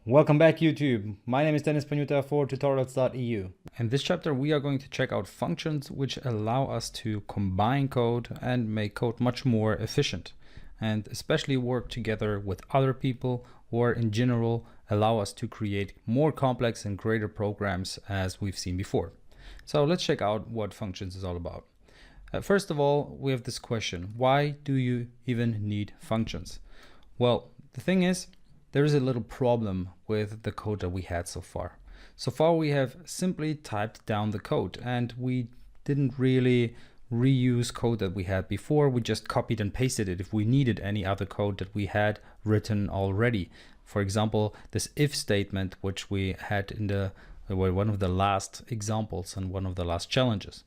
Welcome back YouTube. My name is Dennis Panuta for tutorials.eu. In this chapter we are going to check out functions which allow us to combine code and make code much more efficient, and especially work together with other people, or in general allow us to create more complex and greater programs as we've seen before. So let's check out what functions is all about. First of all, we have this question: why do you even need functions? Well, the thing is, there is a little problem with the code that we had so far. So far we have simply typed down the code and we didn't really reuse code that we had before. We just copied and pasted it if we needed any other code that we had written already. For example, this if statement, which we had in one of the last examples and one of the last challenges.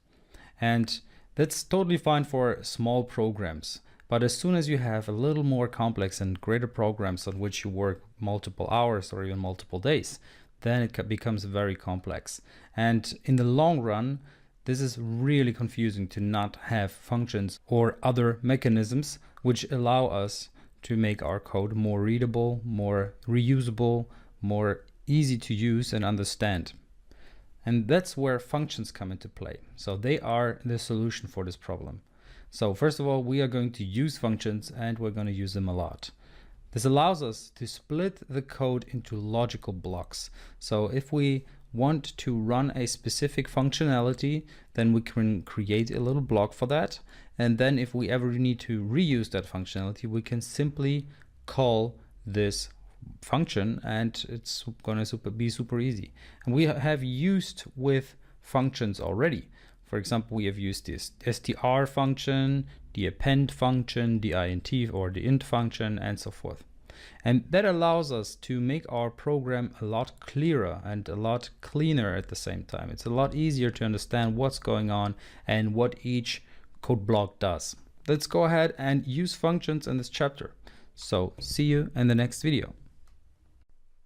And that's totally fine for small programs. But as soon as you have a little more complex and greater programs on which you work multiple hours or even multiple days, then it becomes very complex. And in the long run, this is really confusing to not have functions or other mechanisms which allow us to make our code more readable, more reusable, more easy to use and understand. And that's where functions come into play. So they are the solution for this problem. So first of all, we are going to use functions and we're going to use them a lot. This allows us to split the code into logical blocks. So if we want to run a specific functionality, then we can create a little block for that. And then if we ever need to reuse that functionality, we can simply call this function and it's going to be super easy. And we have used with functions already. For example, we have used this str function, the append function, the int or the int function, and so forth. And that allows us to make our program a lot clearer and a lot cleaner at the same time. It's a lot easier to understand what's going on and what each code block does. Let's go ahead and use functions in this chapter. So see you in the next video.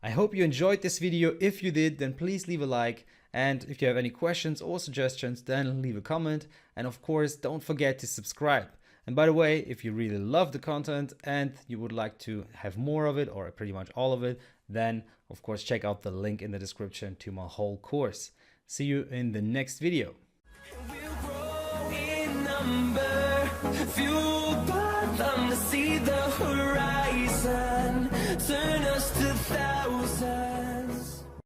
I hope you enjoyed this video. If you did, then please leave a like. And if you have any questions or suggestions, then leave a comment. And of course, don't forget to subscribe. And by the way, if you really love the content and you would like to have more of it or pretty much all of it, then of course, check out the link in the description to my whole course. See you in the next video. We'll grow in number, fueled by them to see the horizon, turn us to thousands.